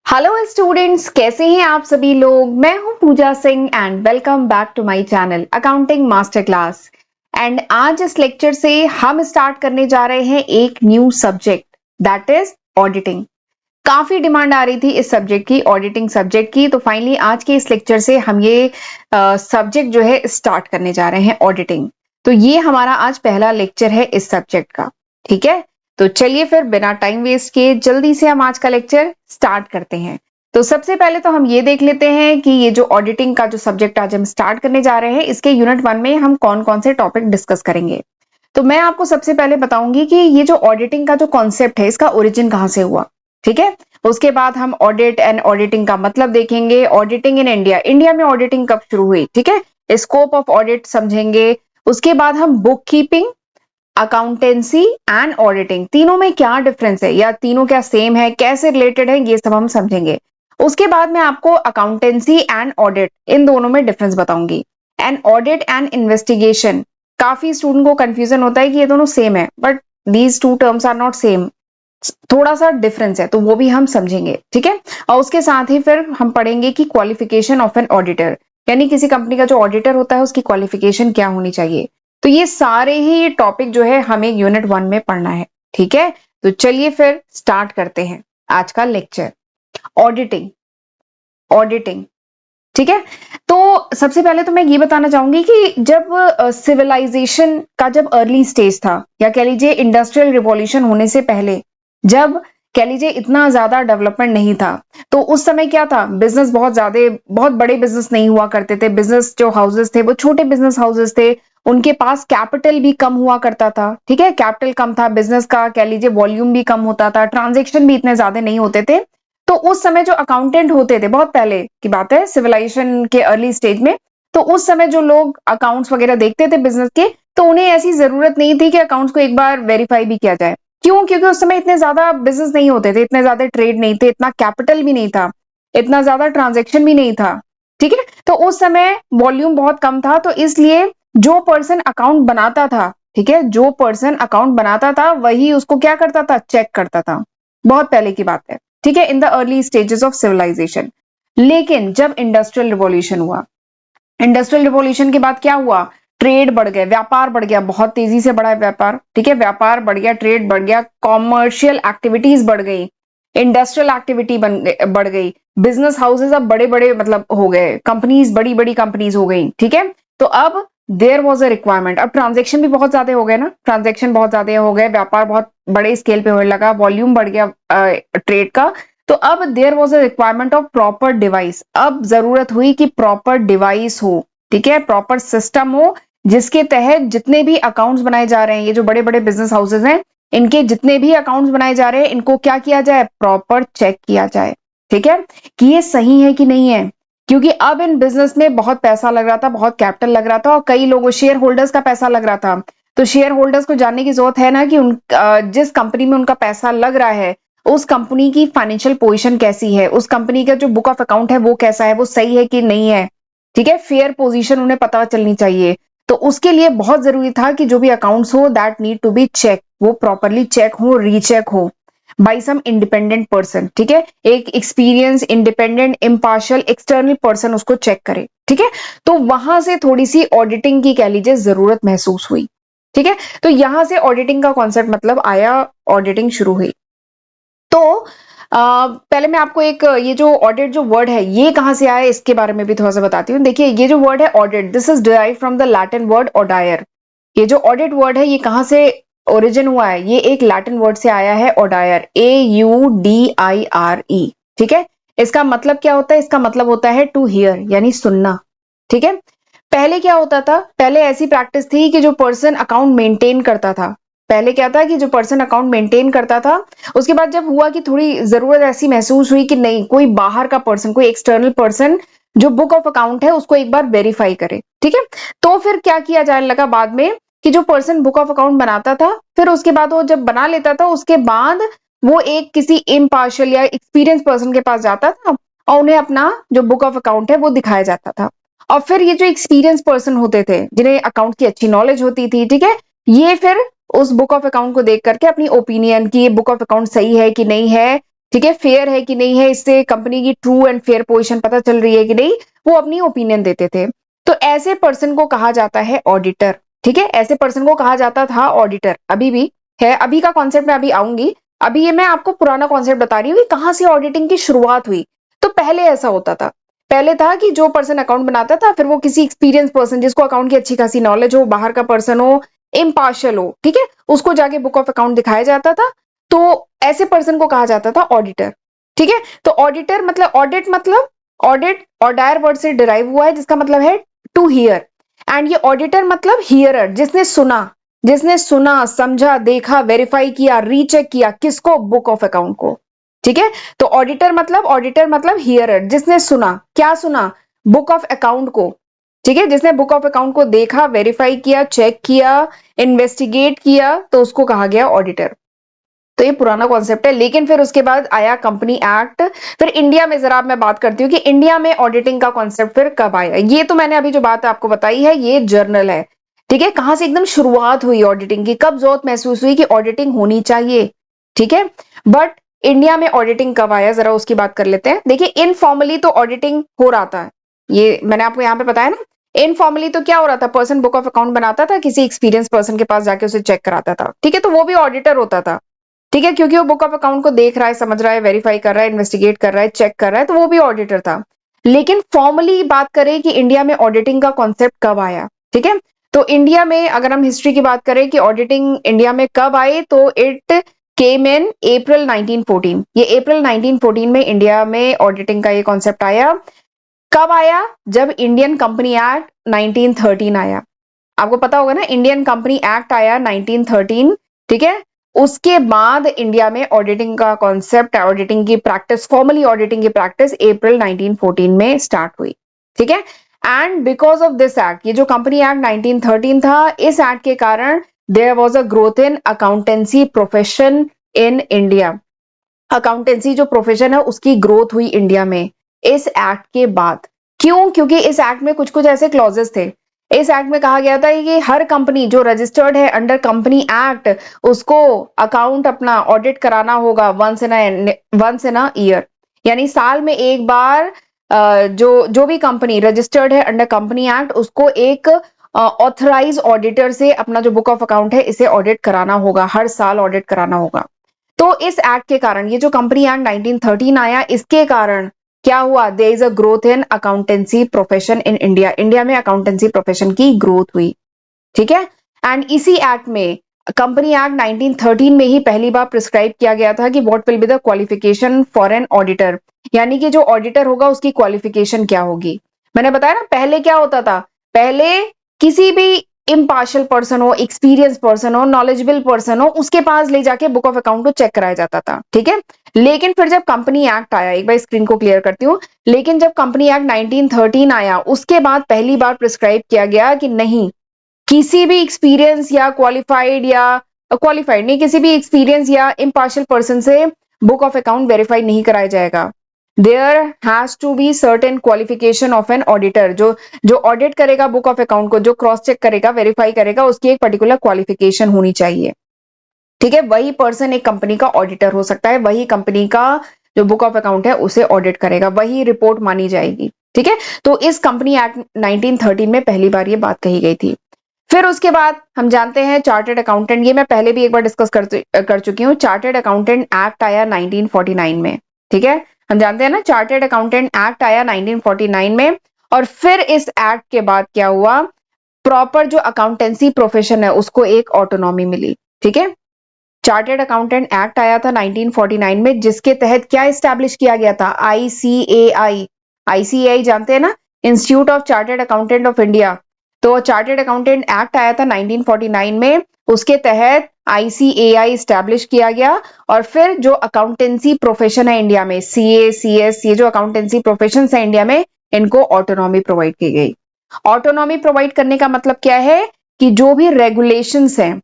Hello students, कैसे हैं आप सभी लोग। मैं हूं Puja Singh and welcome back to my channel accounting master class. एंड आज इस लेक्चर से हम स्टार्ट करने जा रहे हैं एक new subject, that is auditing. काफी डिमांड आ रही थी इस सब्जेक्ट की, ऑडिटिंग सब्जेक्ट की, तो फाइनली आज के इस लेक्चर से हम ये सब्जेक्ट जो है स्टार्ट करने जा रहे हैं, ऑडिटिंग। तो ये हमारा आज पहला लेक्चर है इस सब्जेक्ट का। ठीक है, तो चलिए फिर बिना टाइम वेस्ट किए जल्दी से हम आज का लेक्चर स्टार्ट करते हैं। तो सबसे पहले तो हम ये देख लेते हैं कि ये जो ऑडिटिंग का जो सब्जेक्ट आज हम स्टार्ट करने जा रहे हैं, इसके यूनिट 1 में हम कौन कौन से टॉपिक डिस्कस करेंगे। तो मैं आपको सबसे पहले बताऊंगी कि ये जो ऑडिटिंग का जो कॉन्सेप्ट है, इसका ओरिजिन कहां से हुआ। ठीक है, उसके बाद हम ऑडिट एंड ऑडिटिंग का मतलब देखेंगे। ऑडिटिंग इन इंडिया, इंडिया में ऑडिटिंग कब शुरू हुई, ठीक है, स्कोप ऑफ ऑडिट समझेंगे। उसके बाद हम book keeping, accountancy and auditing, तीनों में क्या डिफरेंस है या तीनों क्या सेम है, कैसे रिलेटेड है, ये सब हम समझेंगे। उसके बाद मैं आपको अकाउंटेंसी एंड ऑडिट, इन दोनों में डिफरेंस बताऊंगी। एंड ऑडिट एंड इन्वेस्टिगेशन, काफी स्टूडेंट को कंफ्यूजन होता है कि ये दोनों सेम है, but these two terms are not same, थोड़ा सा डिफरेंस है, तो वो भी हम समझेंगे। ठीक है, और उसके साथ ही फिर हम पढ़ेंगे कि क्वालिफिकेशन ऑफ एन ऑडिटर, यानी किसी कंपनी का जो ऑडिटर होता है उसकी क्वालिफिकेशन क्या होनी चाहिए। तो ये सारे ही टॉपिक जो है हमें यूनिट 1 में पढ़ना है। ठीक है, तो चलिए फिर स्टार्ट करते हैं आज का लेक्चर। ऑडिटिंग, ऑडिटिंग, ठीक है। तो सबसे पहले तो मैं ये बताना चाहूंगी कि जब सिविलाइजेशन का जब अर्ली स्टेज था, या कह लीजिए इंडस्ट्रियल रिवॉल्यूशन होने से पहले, जब कह लीजिए इतना ज्यादा डेवलपमेंट नहीं था, तो उस समय क्या था, बिजनेस बहुत बड़े बिजनेस नहीं हुआ करते थे। बिजनेस जो हाउसेस थे वो छोटे बिजनेस हाउसेस थे, उनके पास कैपिटल भी कम हुआ करता था। ठीक है, कैपिटल कम था, बिजनेस का कह लीजिए वॉल्यूम भी कम होता था, ट्रांजेक्शन भी इतने ज्यादा नहीं होते थे। तो उस समय जो अकाउंटेंट होते थे, बहुत पहले की बात है, सिविलाइजेशन के अर्ली स्टेज में, तो उस समय जो लोग अकाउंट्स वगैरह देखते थे बिजनेस के, तो उन्हें ऐसी जरूरत नहीं थी कि अकाउंट्स को एक बार वेरीफाई भी किया जाए। क्यों? क्योंकि उस समय इतने ज्यादा बिजनेस नहीं होते थे, इतने ज्यादा ट्रेड नहीं थे, इतना कैपिटल भी नहीं था, इतना ज्यादा ट्रांजेक्शन भी नहीं था। ठीक है, तो उस समय वॉल्यूम बहुत कम था, तो इसलिए जो पर्सन अकाउंट बनाता था, ठीक है, जो पर्सन अकाउंट बनाता था वही उसको क्या करता था, चेक करता था। बहुत पहले की बात है, ठीक है, in the early stages of civilization. लेकिन जब इंडस्ट्रियल रिवॉल्यूशन हुआ, इंडस्ट्रियल रिवॉल्यूशन के बाद क्या हुआ, ट्रेड बढ़ गया, व्यापार बढ़ गया, बहुत तेजी से बढ़ा है व्यापार। ठीक है, व्यापार बढ़ गया, ट्रेड बढ़ गया, कॉमर्शियल एक्टिविटीज बढ़ गई, इंडस्ट्रियल एक्टिविटी बढ़ गई, बिजनेस हाउसेज अब बड़े बड़े मतलब हो गए, कंपनीज बड़ी बड़ी कंपनीज हो गई। ठीक है, तो अब देयर वॉज अ रिक्वायरमेंट, अब ट्रांजेक्शन भी बहुत ज्यादा हो गए ना, ट्रांजेक्शन बहुत ज्यादा हो गए, व्यापार बहुत बड़े स्केल पे होने लगा, वॉल्यूम बढ़ गया ट्रेड का। तो अब there was a requirement of proper device, अब जरूरत हुई कि प्रॉपर डिवाइस हो, ठीक है, प्रॉपर सिस्टम हो, जिसके तहत जितने भी अकाउंट्स बनाए जा रहे हैं, ये जो बड़े बड़े बिजनेस हाउसेज हैं, इनके जितने भी अकाउंट्स बनाए जा रहे हैं, इनको क्या किया जाए, प्रॉपर चेक किया जाए। ठीक है, कि ये सही है कि नहीं है, क्योंकि अब इन बिजनेस में बहुत पैसा लग रहा था, बहुत कैपिटल लग रहा था, और कई लोगों, शेयर होल्डर्स का पैसा लग रहा था। तो शेयर होल्डर्स को जानने की जरूरत है ना कि जिस कंपनी में उनका पैसा लग रहा है, उस कंपनी की फाइनेंशियल पोजीशन कैसी है, उस कंपनी का जो बुक ऑफ अकाउंट है वो कैसा है, वो सही है कि नहीं है। ठीक है, फेयर पोजीशन उन्हें पता चलनी चाहिए। तो उसके लिए बहुत जरूरी था कि जो भी अकाउंट्स हो, that need to be check, वो प्रॉपरली चेक हो, रीचेक हो बाई सम इंडिपेंडेंट पर्सन। ठीक है, एक experience, independent, impartial, external person उसको चेक करे। ठीक है, तो वहां से थोड़ी सी ऑडिटिंग की कह लीजिए जरूरत महसूस हुई। ठीक है, तो यहां से ऑडिटिंग का कॉन्सेप्ट मतलब आया, ऑडिटिंग शुरू हुई। तो पहले मैं आपको एक ये जो ऑडिट जो वर्ड है ये कहां से आया, इसके बारे में भी थोड़ा सा बताती हूँ। देखिए, ये जो वर्ड है audit, this is derive from the Latin word O'Dwyer. ये जो ऑडिट वर्ड है ये कहां से ओरिजिन हुआ है, ये एक लैटिन वर्ड से आया है, ओडायर, AUDIRE। ठीक है, इसका मतलब क्या होता है, इसका मतलब होता है टू हियर, यानी सुनना। ठीक है, पहले क्या होता था, पहले ऐसी प्रैक्टिस थी कि जो पर्सन अकाउंट मेंटेन करता था, पहले क्या था कि जो पर्सन अकाउंट मेंटेन करता था, उसके बाद जब हुआ कि थोड़ी जरूरत ऐसी महसूस हुई कि नहीं, कोई बाहर का पर्सन, कोई एक्सटर्नल पर्सन जो बुक ऑफ अकाउंट है उसको एक बार वेरीफाई करे। ठीक है, तो फिर क्या किया जाने लगा बाद में कि जो पर्सन बुक ऑफ अकाउंट बनाता था, फिर उसके बाद वो जब बना लेता था, उसके बाद वो एक किसी इम्पार्शियल या एक्सपीरियंस पर्सन के पास जाता था और उन्हें अपना जो बुक ऑफ अकाउंट है वो दिखाया जाता था। और फिर ये जो एक्सपीरियंस पर्सन होते थे, जिन्हें अकाउंट की अच्छी नॉलेज होती थी, ठीक है, ये फिर उस बुक ऑफ अकाउंट को देख करके अपनी ओपिनियन की ये बुक ऑफ अकाउंट सही है कि नहीं है, ठीक है, फेयर है कि नहीं है, इससे कंपनी की ट्रू एंड फेयर पोजीशन पता चल रही है कि नहीं, वो अपनी ओपिनियन देते थे। तो ऐसे पर्सन को कहा जाता है ऑडिटर। ठीक है, ऐसे पर्सन को कहा जाता था ऑडिटर, अभी भी है। अभी का कॉन्सेप्ट में अभी आऊंगी, अभी ये मैं आपको पुराना कॉन्सेप्ट बता रही हूँ कि कहां से ऑडिटिंग की शुरुआत हुई। तो पहले ऐसा होता था, पहले था कि जो पर्सन अकाउंट बनाता था, फिर वो किसी एक्सपीरियंस पर्सन जिसको अकाउंट की अच्छी खासी नॉलेज हो, बाहर का पर्सन हो, इम्पार्शियल हो, ठीक है, उसको जाके बुक ऑफ अकाउंट दिखाया जाता था। तो ऐसे पर्सन को कहा जाता था ऑडिटर। ठीक है, तो ऑडिटर मतलब ऑडिट ऑडायर वर्ड से डिराइव हुआ है, जिसका मतलब है टू हियर। एंड ये ऑडिटर मतलब हियरर, जिसने सुना समझा देखा वेरीफाई किया रीचेक किया, किसको? बुक ऑफ अकाउंट को। ठीक है, तो ऑडिटर मतलब हियरर, जिसने सुना, क्या सुना? बुक ऑफ अकाउंट को। ठीक है, जिसने बुक ऑफ अकाउंट को देखा, वेरीफाई किया, चेक किया, इन्वेस्टिगेट किया, तो उसको कहा गया ऑडिटर। तो ये पुराना कॉन्सेप्ट है। लेकिन फिर उसके बाद आया कंपनी एक्ट। फिर इंडिया में जरा मैं बात करती हूँ कि इंडिया में ऑडिटिंग का कॉन्सेप्ट फिर कब आया। ये तो मैंने अभी जो बात आपको बताई है ये जर्नल है। ठीक है, कहां से एकदम शुरुआत हुई ऑडिटिंग की, कब जरूरत महसूस हुई कि ऑडिटिंग होनी चाहिए। ठीक है, बट इंडिया में ऑडिटिंग कब आया जरा उसकी बात कर लेते हैं। देखिए, इनफॉर्मली तो ऑडिटिंग हो रहा था, ये मैंने आपको यहाँ पे बताया ना। इनफॉर्मली तो क्या हो रहा था, पर्सन बुक ऑफ अकाउंट बनाता था, किसी एक्सपीरियंस पर्सन के पास जाके उसे चेक कराता था। ठीक है, तो वो भी ऑडिटर होता था। ठीक है, क्योंकि वो बुक ऑफ अकाउंट को देख रहा है, समझ रहा है, वेरीफाई कर रहा है, इन्वेस्टिगेट कर रहा है, चेक कर रहा है, तो वो भी ऑडिटर था। लेकिन फॉर्मली बात करें कि इंडिया में ऑडिटिंग का कॉन्सेप्ट कब आया। ठीक है, तो इंडिया में अगर हम हिस्ट्री की बात करें कि ऑडिटिंग इंडिया में कब आई, तो इट केम इन अप्रैल 1914। ये अप्रैल 1914 में इंडिया में ऑडिटिंग का ये कॉन्सेप्ट आया। कब आया? जब इंडियन कंपनी एक्ट 1913 आया। आपको पता होगा ना, इंडियन कंपनी एक्ट आया 1913। ठीक है, उसके बाद इंडिया में ऑडिटिंग का कॉन्सेप्ट, ऑडिटिंग की प्रैक्टिस, फॉर्मली ऑडिटिंग की प्रैक्टिस अप्रैल 1914 में स्टार्ट हुई। ठीक है, and because of this act, ये जो कंपनी एक्ट 1913 था, इस एक्ट के कारण there was a growth in accountancy profession in India. Accountancy जो प्रोफेशन है उसकी ग्रोथ हुई इंडिया में इस एक्ट के बाद। क्यों? क्योंकि इस एक्ट में कुछ कुछ ऐसे क्लॉजेस थे। इस एक्ट में कहा गया था कि हर कंपनी जो रजिस्टर्ड है अंडर कंपनी एक्ट, उसको अकाउंट अपना ऑडिट कराना होगा वंस इन अ ईयर। यानी साल में एक बार जो जो भी कंपनी रजिस्टर्ड है अंडर कंपनी एक्ट, उसको एक ऑथराइज ऑडिटर से अपना जो बुक ऑफ अकाउंट है इसे ऑडिट कराना होगा, हर साल ऑडिट कराना होगा। तो इस एक्ट के कारण, ये जो कंपनी एक्ट 1913 आया, इसके कारण क्या हुआ? There is a growth in accountancy profession in India. India में अकाउंटेंसी प्रोफेशन की ग्रोथ हुई। ठीक है, एंड इसी एक्ट में, कंपनी एक्ट 1913 में ही पहली बार प्रिस्क्राइब किया गया था कि what will be the qualification for an auditor. यानी कि जो ऑडिटर होगा उसकी क्वालिफिकेशन क्या होगी। मैंने बताया ना, पहले क्या होता था, पहले किसी भी इम्पार्शियल पर्सन हो, एक्सपीरियंस पर्सन हो, नॉलेजेबल पर्सन हो, उसके पास ले जाके बुक ऑफ अकाउंट को चेक कराया जाता था। ठीक है, लेकिन फिर जब कंपनी एक्ट आया, एक बार स्क्रीन को क्लियर करती हूँ, लेकिन जब कंपनी एक्ट 1913 आया, उसके बाद पहली बार प्रिस्क्राइब किया गया कि नहीं, किसी भी एक्सपीरियंस या क्वालिफाइड नहीं, किसी भी एक्सपीरियंस या इम्पार्शियल पर्सन से बुक ऑफ अकाउंट वेरीफाई नहीं कराया जाएगा। There has to be certain qualification of an auditor. जो जो ऑडिट करेगा बुक ऑफ अकाउंट को, जो क्रॉस चेक करेगा, वेरीफाई करेगा, उसकी एक पर्टिकुलर क्वालिफिकेशन होनी चाहिए। ठीक है, वही पर्सन एक कंपनी का ऑडिटर हो सकता है, वही कंपनी का जो बुक ऑफ अकाउंट है उसे ऑडिट करेगा, वही रिपोर्ट मानी जाएगी। ठीक है, तो इस कंपनी एक्ट 1913 में पहली बार ये बात कही गई थी। फिर उसके बाद हम जानते हैं चार्टर्ड अकाउंटेंट, ये मैं पहले भी एक बार डिस्कस कर चुकी हूँ। चार्टर्ड अकाउंटेंट एक्ट आया 1949 में। ठीक है, हम जानते हैं ना, चार्टर्ड अकाउंटेंट एक्ट आया 1949 में। और फिर इस एक्ट के बाद क्या हुआ, प्रॉपर जो अकाउंटेंसी प्रोफेशन है उसको एक ऑटोनॉमी मिली। ठीक है, चार्टर्ड अकाउंटेंट एक्ट आया था 1949 में, जिसके तहत क्या एस्टैब्लिश किया गया था, आईसीएआई। आईसीएआई जानते हैं ना, institute of chartered accountant of India. तो चार्टर्ड अकाउंटेंट एक्ट आया था 1949 में, उसके तहत आईसीएआई स्टैब्लिश किया गया। और फिर जो अकाउंटेंसी प्रोफेशन है इंडिया में, सीए सीएस, ये जो अकाउंटेंसी प्रोफेशन है इंडिया में, इनको ऑटोनॉमी प्रोवाइड की गई। ऑटोनॉमी प्रोवाइड करने का मतलब क्या है कि जो भी रेगुलेशंस हैं,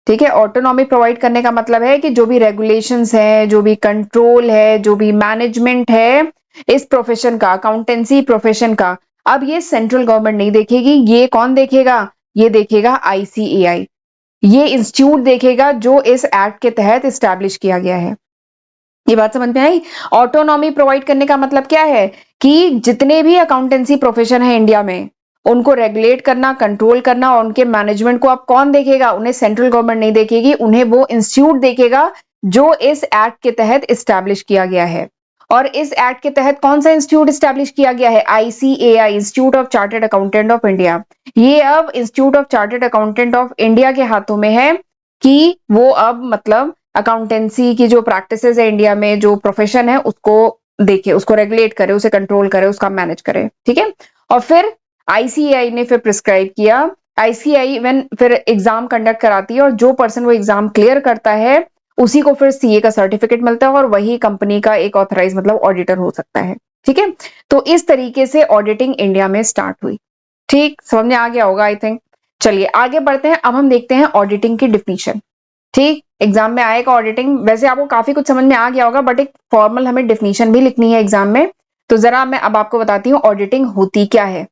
ठीक है, ऑटोनॉमी प्रोवाइड करने का मतलब है कि जो भी रेगुलेशंस है, जो भी कंट्रोल है, जो भी मैनेजमेंट है इस प्रोफेशन का, अकाउंटेंसी प्रोफेशन का, अब ये सेंट्रल गवर्नमेंट नहीं देखेगी। ये कौन देखेगा? ये देखेगा आईसीएआई। ये इंस्टीट्यूट देखेगा जो इस एक्ट के तहत स्टैब्लिश किया गया है। ये बात समझ में आई। ऑटोनॉमी प्रोवाइड करने का मतलब क्या है कि जितने भी अकाउंटेंसी प्रोफेशन है इंडिया में, उनको रेगुलेट करना, कंट्रोल करना, और उनके मैनेजमेंट को अब कौन देखेगा? उन्हें सेंट्रल गवर्नमेंट नहीं देखेगी, उन्हें वो इंस्टीट्यूट देखेगा जो इस एक्ट के तहत इस्टेब्लिश किया गया है। और इस एक्ट के तहत कौन सा इंस्टीट्यूट इस्टेब्लिश किया गया है? ICAI, institute of chartered accountant of India. ये अब institute of chartered accountant of India के हाथों में है कि वो अब मतलब अकाउंटेंसी की जो प्रैक्टिसेस है इंडिया में, जो प्रोफेशन है, उसको देखे, उसको रेगुलेट करे, उसे कंट्रोल करे, उसका मैनेज करे। ठीक है। और फिर ICAI ने फिर प्रिस्क्राइब किया। ICAI फिर एग्जाम कंडक्ट कराती है, और जो पर्सन वो एग्जाम क्लियर करता है उसी को फिर CA का सर्टिफिकेट मिलता है, और वही कंपनी का एक ऑथराइज मतलब ऑडिटर हो सकता है। ठीक है। तो इस तरीके से ऑडिटिंग इंडिया में स्टार्ट हुई। ठीक, समझ में आ गया होगा आई थिंक। चलिए आगे बढ़ते हैं। अब हम देखते हैं ऑडिटिंग की डिफिनीशन। ठीक, एग्जाम में आएगा ऑडिटिंग। वैसे आपको काफी कुछ समझ में आ गया होगा, बट एक फॉर्मल हमें डिफिनीशन भी लिखनी है एग्जाम में। तो जरा मैं अब आपको बताती हूँ ऑडिटिंग होती क्या है।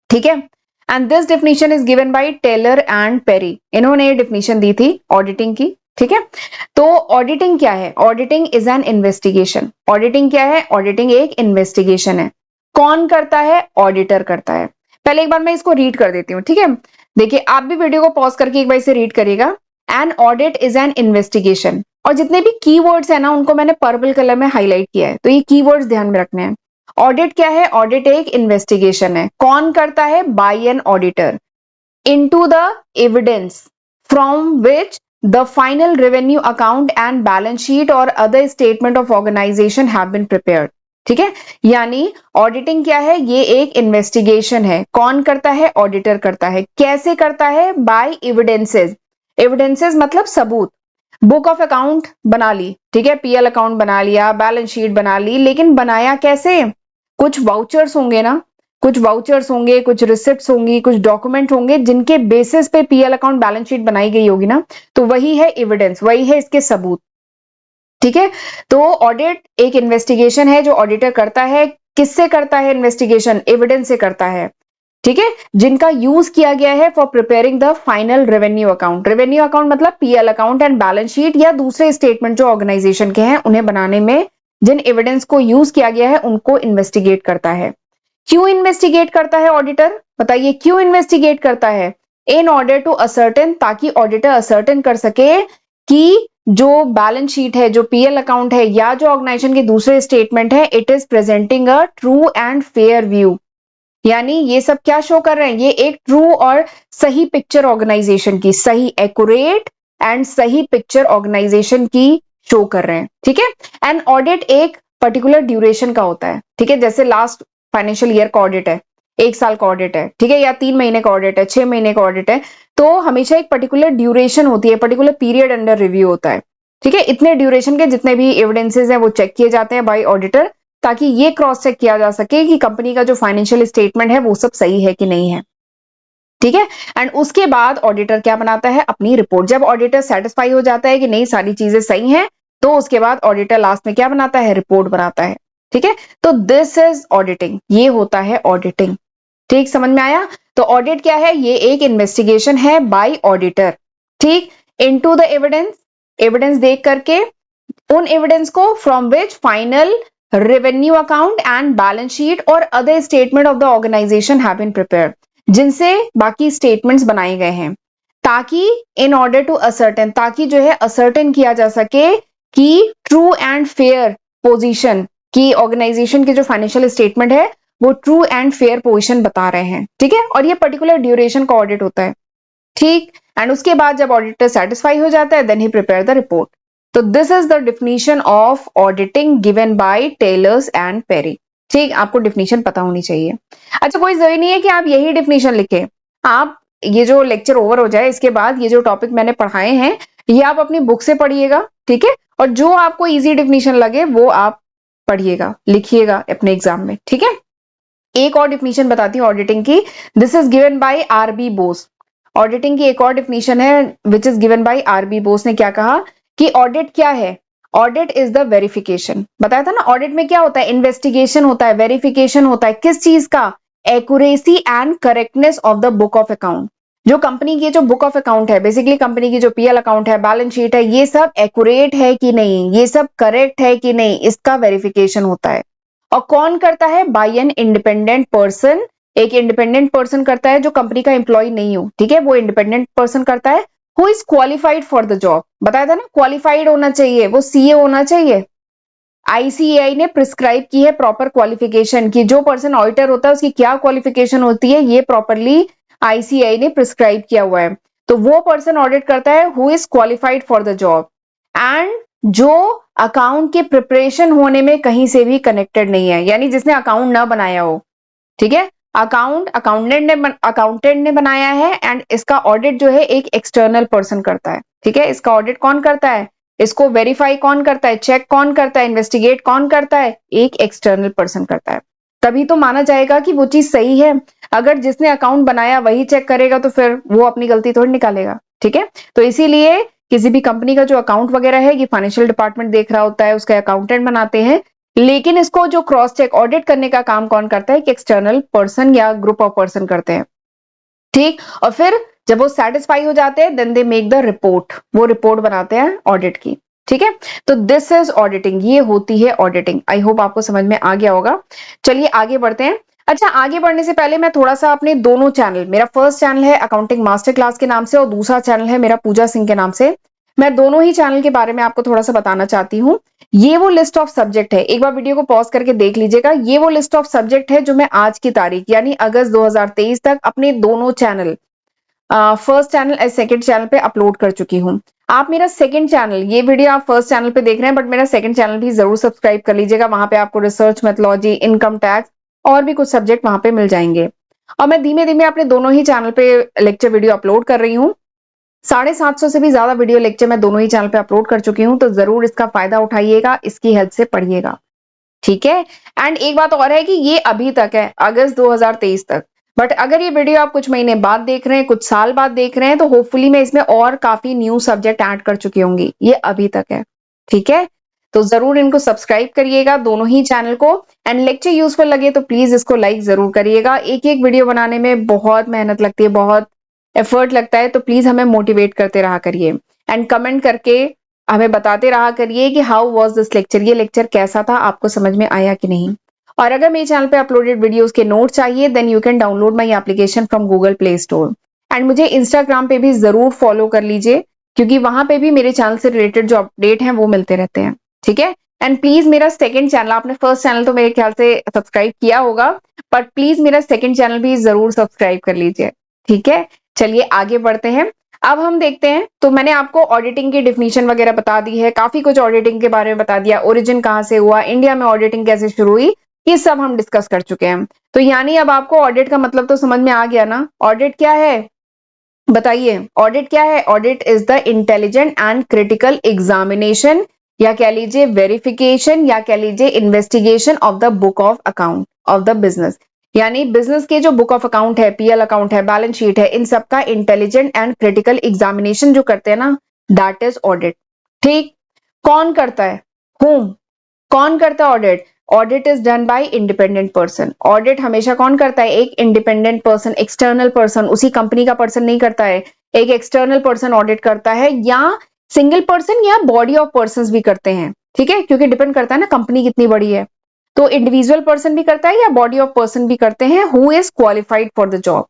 ठीक है। And this definition is given by Taylor and Perry. इन्होंने ये डिफिनीशन दी थी ऑडिटिंग की। ठीक है। तो ऑडिटिंग क्या है? Auditing is an investigation. Auditing क्या है? ऑडिटिंग एक इन्वेस्टिगेशन है। कौन करता है? ऑडिटर करता है। पहले एक बार मैं इसको रीड कर देती हूँ। ठीक है। देखिए, आप भी वीडियो को पॉज करके एक बार इसे रीड करिएगा। An audit is an investigation. और जितने भी कीवर्ड्स है ना, उनको मैंने पर्पल कलर में हाईलाइट किया है, तो ये कीवर्ड्स ध्यान में रखने हैं। ऑडिट क्या है? ऑडिट एक इन्वेस्टिगेशन है। कौन करता है? By an auditor into the evidence from which the final revenue account and balance sheet और other statement of organization have been prepared. ठीक है। यानी ऑडिटिंग क्या है? ये एक इन्वेस्टिगेशन है। कौन करता है? ऑडिटर करता है। कैसे करता है? Bye evidences. एविडेंसेस मतलब सबूत। बुक ऑफ अकाउंट बना ली, ठीक है, PL अकाउंट बना लिया, बैलेंस शीट बना ली, लेकिन बनाया कैसे? कुछ वाउचर्स होंगे ना, कुछ वाउचर्स होंगे, कुछ रिसिप्ट्स होंगी, कुछ डॉक्यूमेंट होंगे जिनके बेसिस पे PL अकाउंट बैलेंस शीट बनाई गई होगी ना, तो वही है एविडेंस, वही है इसके सबूत। ठीक है। तो ऑडिट एक इन्वेस्टिगेशन है जो ऑडिटर करता है। किससे करता है इन्वेस्टिगेशन? एविडेंस से करता है। ठीक है। जिनका यूज किया गया है for preparing the final revenue account. Revenue account मतलब PL account and balance sheet या दूसरे स्टेटमेंट जो ऑर्गेनाइजेशन के हैं, उन्हें बनाने में जिन एविडेंस को यूज किया गया है उनको इन्वेस्टिगेट करता है। क्यों इन्वेस्टिगेट करता है ऑडिटर? बताइए क्यों इन्वेस्टिगेट करता है? इन ऑर्डर टू असर्टेन, ताकि ऑडिटर असर्टेन कर सके कि जो बैलेंस शीट है, जो PL अकाउंट है, या जो ऑर्गेनाइजेशन के दूसरे स्टेटमेंट है, it is presenting a true and fair view. यानी ये सब क्या शो कर रहे हैं? ये एक ट्रू और सही पिक्चर ऑर्गेनाइजेशन की, सही एक्यूरेट एंड सही पिक्चर ऑर्गेनाइजेशन की शो कर रहे हैं। ठीक है। एंड ऑडिट एक पर्टिकुलर ड्यूरेशन का होता है। ठीक है। जैसे लास्ट फाइनेंशियल ईयर का ऑडिट है, 1 साल का ऑडिट है, ठीक है, या 3 महीने का ऑडिट है, 6 महीने का ऑडिट है, तो हमेशा एक पर्टिकुलर ड्यूरेशन होती है, पर्टिकुलर पीरियड अंडर रिव्यू होता है। ठीक है। इतने ड्यूरेशन के जितने भी एविडेंसेस हैं वो चेक किए जाते हैं बाय ऑडिटर, ताकि ये क्रॉस चेक किया जा सके कि कंपनी का जो फाइनेंशियल स्टेटमेंट है वो सब सही है कि नहीं है। ठीक है। एंड उसके बाद ऑडिटर क्या बनाता है? अपनी रिपोर्ट। जब ऑडिटर सेटिस्फाई हो जाता है कि नहीं सारी चीजें सही हैं, तो उसके बाद ऑडिटर लास्ट में क्या बनाता है? रिपोर्ट बनाता है। ठीक है। तो दिस इज ऑडिटिंग, ये होता है ऑडिटिंग। ठीक, समझ में आया? तो ऑडिट क्या है? ये एक इन्वेस्टिगेशन है बाय ऑडिटर। ठीक, इनटू द एविडेंस, एविडेंस देख करके, उन एविडेंस को from which final revenue account and balance sheet और other statement of the organization have been prepared, जिनसे बाकी स्टेटमेंट्स बनाए गए हैं, ताकि इन ऑर्डर टू असर्टेन, ताकि जो है असर्टेन किया जा सके कि ट्रू एंड फेयर पोजीशन की ऑर्गेनाइजेशन के जो फाइनेंशियल स्टेटमेंट है वो ट्रू एंड फेयर पोजीशन बता रहे हैं। ठीक है। और ये पर्टिकुलर ड्यूरेशन का ऑडिट होता है। ठीक। एंड उसके बाद जब ऑडिटर सेटिस्फाई हो जाता है, then he prepare the report. तो this is the definition of auditing given by Taylors and Perry. ठीक, आपको डिफिनीशन पता होनी चाहिए। अच्छा, कोई जरूरी नहीं है कि आप यही डिफिनीशन लिखें। आप ये जो लेक्चर ओवर हो जाए, इसके बाद ये जो टॉपिक मैंने पढ़ाए हैं ये आप अपनी बुक से पढ़िएगा। ठीक है। और जो आपको इजी डिफिनीशन लगे वो आप पढ़िएगा, लिखिएगा अपने एग्जाम में। ठीक है। एक और डिफिनीशन बताती हूँ ऑडिटिंग की। This is given bye RB Bose. Auditing की एक और डिफिनीशन है which is given bye RB Bose ने क्या कहा कि ऑडिट क्या है? Audit is the verification. बताया था ना, ऑडिट में क्या होता है? इन्वेस्टिगेशन होता है, वेरिफिकेशन होता है। किस चीज का? Accuracy and correctness of the book of account. जो कंपनी की जो बुक ऑफ अकाउंट है, बेसिकली कंपनी की जो पीएल अकाउंट है, बैलेंस शीट है, ये सब एक्यूरेट है कि नहीं, ये सब करेक्ट है कि नहीं, इसका वेरिफिकेशन होता है। और कौन करता है? By an independent person. एक इंडिपेंडेंट पर्सन करता है जो कंपनी का एम्प्लॉय नहीं हो, ठीक है, वो इंडिपेंडेंट पर्सन करता है, who is qualified for the job. बताया था ना, क्वालिफाइड होना चाहिए, वो सीए होना चाहिए। आईसीएआई ने प्रिस्क्राइब की है प्रॉपर क्वालिफिकेशन की, जो पर्सन ऑडिटर होता है उसकी क्या क्वालिफिकेशन होती है, ये प्रॉपरली आईसीएआई ने प्रिस्क्राइब किया हुआ है। तो वो पर्सन ऑडिट करता है who is qualified for the job and जो अकाउंट के प्रिपरेशन होने में कहीं से भी कनेक्टेड नहीं है, यानी जिसने अकाउंट ना बनाया हो, ठीक है, अकाउंटेंट ने बनाया है एंड इसका ऑडिट जो है एक एक्सटर्नल पर्सन करता है, ठीक है। इसका ऑडिट कौन करता है? इसको वेरीफाई कौन करता है? चेक कौन करता है? इन्वेस्टिगेट कौन करता है? एक एक्सटर्नल पर्सन करता है। तभी तो माना जाएगा कि वो चीज सही है। अगर जिसने अकाउंट बनाया वही चेक करेगा तो फिर वो अपनी गलती थोड़ी निकालेगा, ठीक है। तो इसीलिए किसी भी कंपनी का जो अकाउंट वगैरह है ये फाइनेंशियल डिपार्टमेंट देख रहा होता है, उसके अकाउंटेंट बनाते हैं, लेकिन इसको जो क्रॉस चेक ऑडिट करने का काम कौन करता है? कि एक्सटर्नल पर्सन या ग्रुप ऑफ पर्सन करते हैं, ठीक। और फिर जब वो सेटिस्फाई हो जाते हैं then they make the report, वो रिपोर्ट बनाते हैं ऑडिट की, ठीक है। तो दिस इज ऑडिटिंग, ये होती है ऑडिटिंग। आई होप आपको समझ में आ गया होगा। चलिए आगे बढ़ते हैं। अच्छा, आगे बढ़ने से पहले मैं थोड़ा सा अपने दोनों चैनल, मेरा फर्स्ट चैनल है अकाउंटिंग मास्टर क्लास के नाम से और दूसरा चैनल है मेरा पूजा सिंह के नाम से, मैं दोनों ही चैनल के बारे में आपको थोड़ा सा बताना चाहती हूँ। ये वो लिस्ट ऑफ सब्जेक्ट है, एक बार वीडियो को पॉज करके देख लीजिएगा। ये वो लिस्ट ऑफ सब्जेक्ट है जो मैं आज की तारीख यानी अगस्त 2023 तक अपने दोनों channel, first channel and second channel पे अपलोड कर चुकी हूँ। आप मेरा सेकंड चैनल, ये वीडियो आप फर्स्ट चैनल पे देख रहे हैं बट मेरा सेकंड चैनल भी जरूर सब्सक्राइब कर लीजिएगा। वहां पे आपको रिसर्च मेथोलॉजी, इनकम टैक्स और भी कुछ सब्जेक्ट वहां पे मिल जाएंगे। और मैं धीमे धीमे अपने दोनों ही चैनल पे लेक्चर वीडियो अपलोड कर रही हूँ। 750 से भी ज्यादा वीडियो लेक्चर मैं दोनों ही चैनल पे अपलोड कर चुकी हूँ, तो जरूर इसका फायदा उठाइएगा, इसकी हेल्प से पढ़िएगा, ठीक है। एंड एक बात और है कि ये अभी तक है, अगस्त 2023 तक, बट अगर ये वीडियो आप कुछ महीने बाद देख रहे हैं, कुछ साल बाद देख रहे हैं, तो होपफुली मैं इसमें और काफी न्यू सब्जेक्ट ऐड कर चुकी होंगी। ये अभी तक है, ठीक है। तो जरूर इनको सब्सक्राइब करिएगा दोनों ही चैनल को, एंड लेक्चर यूजफुल लगे तो प्लीज इसको लाइक जरूर करिएगा। एक एक वीडियो बनाने में बहुत मेहनत लगती है, बहुत एफर्ट लगता है, तो प्लीज हमें मोटिवेट करते रहा करिए एंड कमेंट करके हमें बताते रहा करिए कि हाउ वाज दिस लेक्चर, ये लेक्चर कैसा था, आपको समझ में आया कि नहीं। और अगर मेरे चैनल पे अपलोडेड वीडियोस के नोट चाहिए then you can download my application from Google Play Store. And मुझे इंस्टाग्राम पे भी जरूर फॉलो कर लीजिए, क्योंकि वहां पे भी मेरे चैनल से रिलेटेड जो अपडेट हैं वो मिलते रहते हैं, ठीक है। एंड प्लीज मेरा सेकंड चैनल, आपने फर्स्ट चैनल तो मेरे ख्याल से सब्सक्राइब किया होगा, बट प्लीज मेरा सेकंड चैनल भी जरूर सब्सक्राइब कर लीजिए, ठीक है। चलिए आगे बढ़ते हैं। अब हम देखते हैं, तो मैंने आपको ऑडिटिंग की डिफिनीशन वगैरह बता दी है, काफी कुछ ऑडिटिंग के बारे में बता दिया, ओरिजिन कहां से हुआ, इंडिया में ऑडिटिंग कैसे शुरू हुई, ये सब हम डिस्कस कर चुके हैं। तो यानी अब आपको ऑडिट का मतलब तो समझ में आ गया ना। ऑडिट क्या है बताइए? ऑडिट क्या है? Audit is the intelligent and critical examination, या कह लीजिए वेरिफिकेशन, या कह लीजिए investigation of the book of account of the business. यानी बिजनेस के जो बुक ऑफ अकाउंट है, पीएल अकाउंट है, बैलेंस शीट है, इन सबका इंटेलिजेंट एंड क्रिटिकल एग्जामिनेशन जो करते हैं ना, दैट इज ऑडिट, ठीक। कौन करता है? हुम, कौन करता है audit? Audit is done by independent person. Audit हमेशा कौन करता है? एक इंडिपेंडेंट पर्सन, एक्सटर्नल पर्सन, उसी कंपनी का पर्सन नहीं करता है, एक एक्सटर्नल पर्सन ऑडिट करता है, या सिंगल पर्सन या बॉडी ऑफ पर्सन भी करते हैं, ठीक है, क्योंकि डिपेंड करता है ना कंपनी कितनी बड़ी है। तो इंडिविजुअल पर्सन भी करता है या बॉडी ऑफ पर्सन भी करते हैं, who is qualified for the job.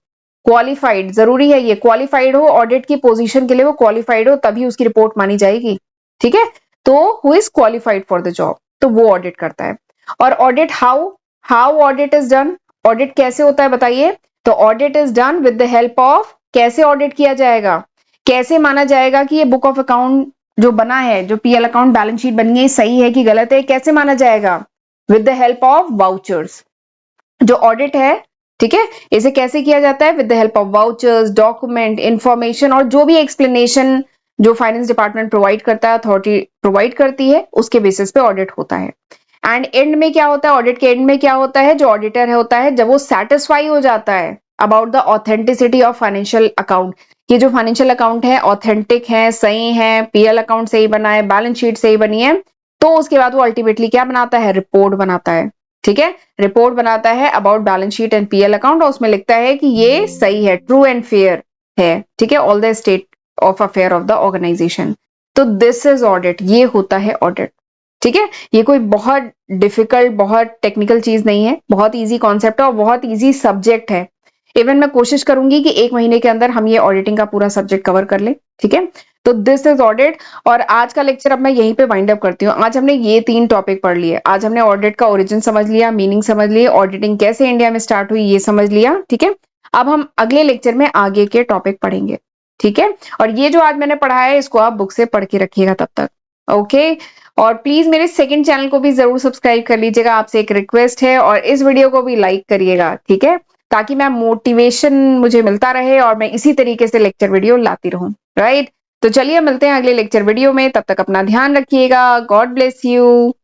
Qualified जरूरी है, ये क्वालिफाइड हो, ऑडिट की पोजीशन के लिए वो क्वालिफाइड हो, तभी उसकी रिपोर्ट मानी जाएगी, ठीक है। तो who is qualified for the job, तो वो ऑडिट करता है। और audit how, how audit is done, audit कैसे होता है बताइए? तो audit is done with the help of, कैसे ऑडिट किया जाएगा, कैसे माना जाएगा कि ये बुक ऑफ अकाउंट जो बना है, जो पीएल अकाउंट बैलेंस शीट बनी है, सही है कि गलत है, कैसे माना जाएगा? With the help of vouchers. जो ऑडिट है, ठीक है, इसे कैसे किया जाता है? With the help of vouchers, document, information और जो भी एक्सप्लेनेशन जो फाइनेंस डिपार्टमेंट प्रोवाइड करता है, अथॉरिटी प्रोवाइड करती है, उसके बेसिस पे ऑडिट होता है। एंड एंड में क्या होता है? ऑडिट के एंड में क्या होता है? जो ऑडिटर है होता है, जब वो सेटिस्फाई हो जाता है about the authenticity of financial account, ये जो फाइनेंशियल अकाउंट है ऑथेंटिक है, सही है, पीएल अकाउंट सही बना है, बैलेंस शीट सही बनी है, तो उसके बाद वो अल्टीमेटली क्या बनाता है? रिपोर्ट बनाता है, ठीक है। रिपोर्ट बनाता है about balance sheet and PL account, और उसमें लिखता है कि ये सही है, ट्रू एंड फेयर, है, ठीक है, all the state of affair of the organization. तो दिस इज ऑडिट, ये होता है ऑडिट, ठीक है। ये कोई बहुत डिफिकल्ट, बहुत टेक्निकल चीज नहीं है, बहुत इजी कॉन्सेप्ट है और बहुत इजी सब्जेक्ट है। इवन मैं कोशिश करूंगी कि 1 महीने के अंदर हम ये ऑडिटिंग का पूरा सब्जेक्ट कवर कर ले, ठीक है। तो दिस इज ऑडिट। और आज का लेक्चर अब मैं यहीं पे वाइंड अप करती हूँ। आज हमने ये 3 टॉपिक पढ़ लिए। आज हमने ऑडिट का ओरिजिन समझ लिया, मीनिंग समझ लिए, ऑडिटिंग कैसे इंडिया में स्टार्ट हुई ये समझ लिया, ठीक है। अब हम अगले लेक्चर में आगे के टॉपिक पढ़ेंगे, ठीक है। और ये जो आज मैंने पढ़ा है इसको आप बुक से पढ़ के रखिएगा तब तक, ओके। और प्लीज मेरे सेकंड चैनल को भी जरूर सब्सक्राइब कर लीजिएगा, आपसे एक रिक्वेस्ट है। और इस वीडियो को भी लाइक करिएगा, ठीक है, ताकि मैं मोटिवेशन मुझे मिलता रहे और मैं इसी तरीके से लेक्चर वीडियो लाती रहूं, राइट। तो चलिए मिलते हैं अगले लेक्चर वीडियो में, तब तक अपना ध्यान रखिएगा। God bless you.